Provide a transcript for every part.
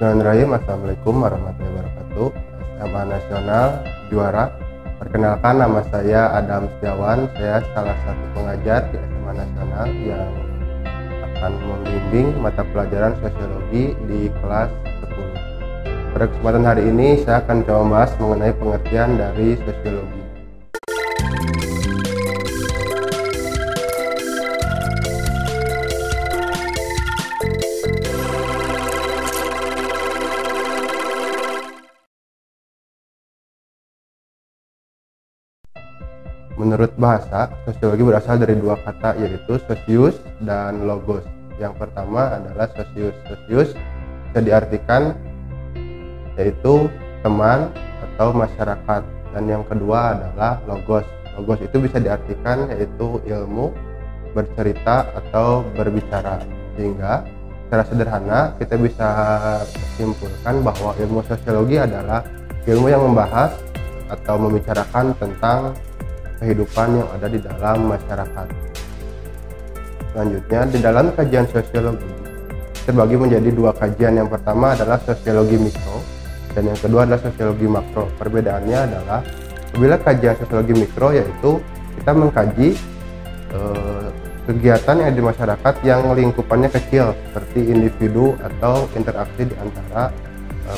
Bismillahirrahmanirrahim. Assalamualaikum warahmatullahi wabarakatuh. SMA Nasional Juara. Perkenalkan, nama saya Adam Setiawan. Saya salah satu pengajar di SMA Nasional yang akan membimbing mata pelajaran sosiologi di kelas 10. Pada kesempatan hari ini saya akan coba membahas mengenai pengertian dari sosiologi. Menurut bahasa, sosiologi berasal dari dua kata, yaitu sosius dan logos. Yang pertama adalah sosius. Sosius bisa diartikan yaitu teman atau masyarakat, dan yang kedua adalah logos. Logos itu bisa diartikan yaitu ilmu, bercerita atau berbicara. Sehingga secara sederhana kita bisa simpulkan bahwa ilmu sosiologi adalah ilmu yang membahas atau membicarakan tentang kehidupan yang ada di dalam masyarakat. Selanjutnya, di dalam kajian sosiologi terbagi menjadi dua kajian. Yang pertama adalah sosiologi mikro dan yang kedua adalah sosiologi makro. Perbedaannya adalah apabila kajian sosiologi mikro yaitu kita mengkaji kegiatan yang ada di masyarakat yang lingkupannya kecil seperti individu atau interaksi di antara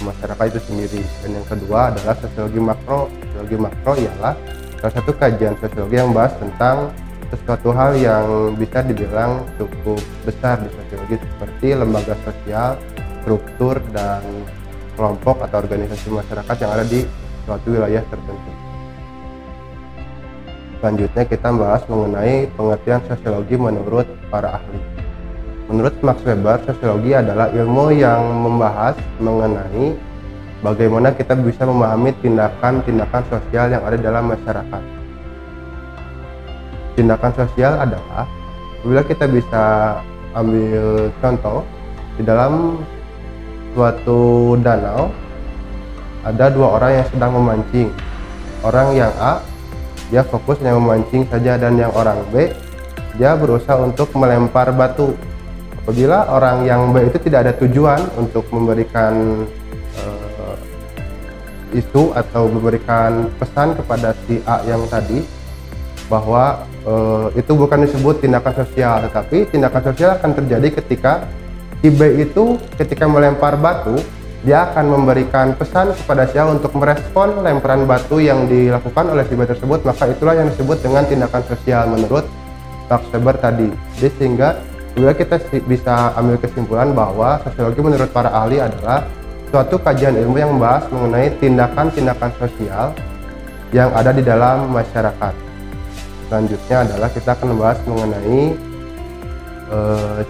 masyarakat itu sendiri. Dan yang kedua adalah sosiologi makro. Sosiologi makro ialah salah satu kajian sosiologi yang membahas tentang sesuatu hal yang bisa dibilang cukup besar di sosiologi, seperti lembaga sosial, struktur, dan kelompok atau organisasi masyarakat yang ada di suatu wilayah tertentu. Selanjutnya kita membahas mengenai pengertian sosiologi menurut para ahli. Menurut Max Weber, sosiologi adalah ilmu yang membahas mengenai bagaimana kita bisa memahami tindakan-tindakan sosial yang ada dalam masyarakat. Tindakan sosial adalah bila kita bisa ambil contoh, di dalam suatu danau ada dua orang yang sedang memancing. Orang yang A dia fokus hanya memancing saja, dan yang orang B dia berusaha untuk melempar batu. Apabila orang yang B itu tidak ada tujuan untuk memberikan isu atau memberikan pesan kepada si A yang tadi bahwa itu bukan disebut tindakan sosial, tetapi tindakan sosial akan terjadi ketika si B itu ketika melempar batu dia akan memberikan pesan kepada si A untuk merespon lemparan batu yang dilakukan oleh si B tersebut, maka itulah yang disebut dengan tindakan sosial menurut Max Weber tadi. Jadi sehingga bila kita bisa ambil kesimpulan bahwa sosiologi menurut para ahli adalah suatu kajian ilmu yang membahas mengenai tindakan-tindakan sosial yang ada di dalam masyarakat. Selanjutnya adalah kita akan membahas mengenai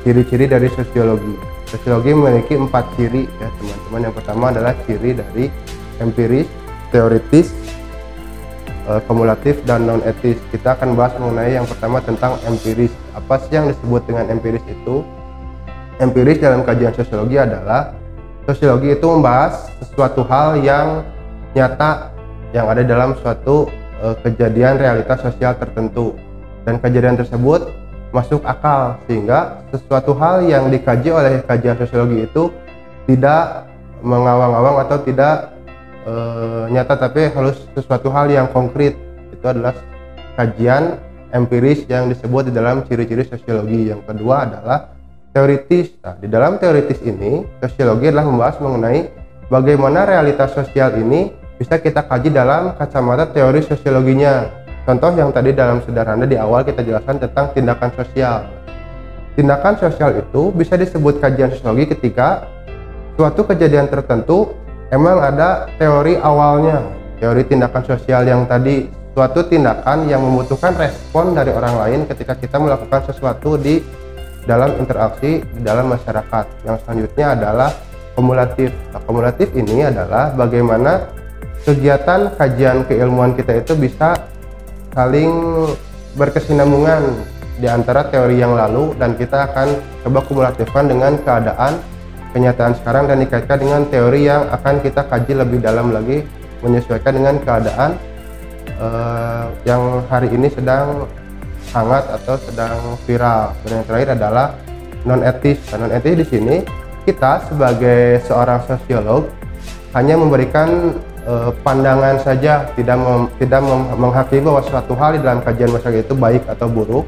ciri-ciri dari sosiologi. Sosiologi memiliki 4 ciri ya teman-teman. Yang pertama adalah ciri dari empiris, teoritis, kumulatif, dan non-etis. Kita akan bahas mengenai yang pertama tentang empiris. Apa sih yang disebut dengan empiris itu? Empiris dalam kajian sosiologi adalah sosiologi itu membahas sesuatu hal yang nyata yang ada dalam suatu kejadian realitas sosial tertentu, dan kejadian tersebut masuk akal sehingga sesuatu hal yang dikaji oleh kajian sosiologi itu tidak mengawang-awang atau tidak nyata, tapi harus sesuatu hal yang konkret. Itu adalah kajian empiris yang disebut di dalam ciri-ciri sosiologi. Yang kedua adalah teoritis. Nah, di dalam teoritis ini, sosiologi adalah membahas mengenai bagaimana realitas sosial ini bisa kita kaji dalam kacamata teori sosiologinya. Contoh yang tadi dalam sederhana di awal kita jelaskan tentang tindakan sosial. Tindakan sosial itu bisa disebut kajian sosiologi ketika suatu kejadian tertentu emang ada teori awalnya, teori tindakan sosial yang tadi, suatu tindakan yang membutuhkan respon dari orang lain ketika kita melakukan sesuatu di dalam interaksi di dalam masyarakat. Yang selanjutnya adalah kumulatif. Nah, kumulatif ini adalah bagaimana kegiatan kajian keilmuan kita itu bisa saling berkesinambungan di antara teori yang lalu, dan kita akan coba kumulatifkan dengan keadaan kenyataan sekarang dan dikaitkan dengan teori yang akan kita kaji lebih dalam lagi, menyesuaikan dengan keadaan yang hari ini sedang hangat atau sedang viral. Dan yang terakhir adalah non-etis. Non-etis di sini kita sebagai seorang sosiolog hanya memberikan pandangan saja, tidak menghakimi bahwa suatu hal di dalam kajian masyarakat itu baik atau buruk,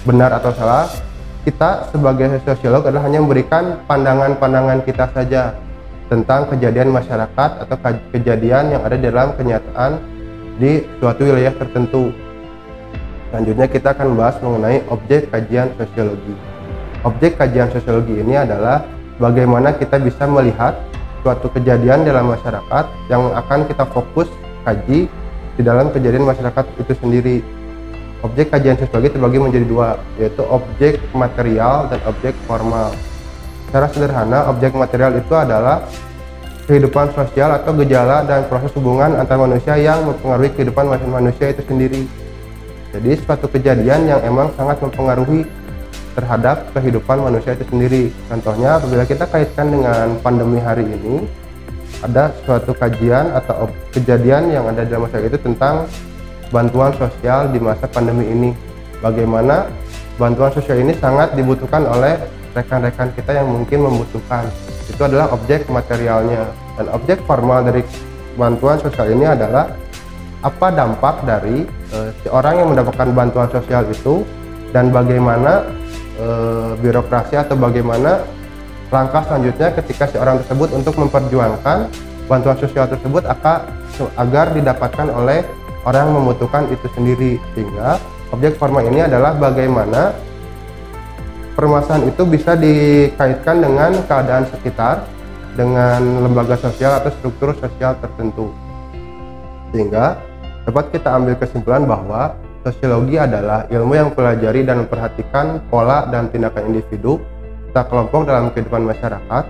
benar atau salah. Kita sebagai sosiolog adalah hanya memberikan pandangan-pandangan kita saja tentang kejadian masyarakat atau kejadian yang ada dalam kenyataan di suatu wilayah tertentu. Selanjutnya kita akan bahas mengenai objek kajian sosiologi. Objek kajian sosiologi ini adalah bagaimana kita bisa melihat suatu kejadian dalam masyarakat yang akan kita fokus kaji di dalam kejadian masyarakat itu sendiri. Objek kajian sosiologi terbagi menjadi dua, yaitu objek material dan objek formal. Secara sederhana, objek material itu adalah kehidupan sosial atau gejala dan proses hubungan antar manusia yang mempengaruhi kehidupan manusia itu sendiri. Jadi suatu kejadian yang emang sangat mempengaruhi terhadap kehidupan manusia itu sendiri. Contohnya apabila kita kaitkan dengan pandemi hari ini, ada suatu kajian atau kejadian yang ada dalam masyarakat itu tentang bantuan sosial di masa pandemi ini. Bagaimana bantuan sosial ini sangat dibutuhkan oleh rekan-rekan kita yang mungkin membutuhkan. Itu adalah objek materialnya. Dan objek formal dari bantuan sosial ini adalah apa dampak dari orang yang mendapatkan bantuan sosial itu, dan bagaimana birokrasi atau bagaimana langkah selanjutnya ketika si orang tersebut untuk memperjuangkan bantuan sosial tersebut agar didapatkan oleh orang yang membutuhkan itu sendiri. Sehingga objek formal ini adalah bagaimana permasalahan itu bisa dikaitkan dengan keadaan sekitar, dengan lembaga sosial atau struktur sosial tertentu, sehingga dapat kita ambil kesimpulan bahwa sosiologi adalah ilmu yang mempelajari dan memperhatikan pola dan tindakan individu serta kelompok dalam kehidupan masyarakat.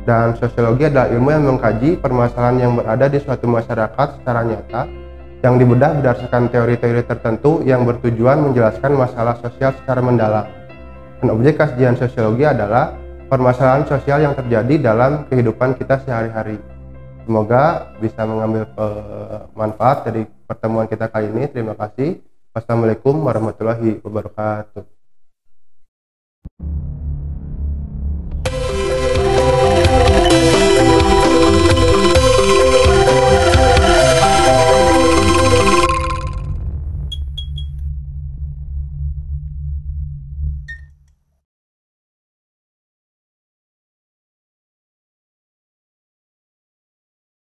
Dan sosiologi adalah ilmu yang mengkaji permasalahan yang berada di suatu masyarakat secara nyata, yang dibedah berdasarkan teori-teori tertentu yang bertujuan menjelaskan masalah sosial secara mendalam. Dan objek kajian sosiologi adalah permasalahan sosial yang terjadi dalam kehidupan kita sehari-hari. Semoga bisa mengambil manfaat dari pertemuan kita kali ini. Terima kasih. Wassalamualaikum warahmatullahi wabarakatuh.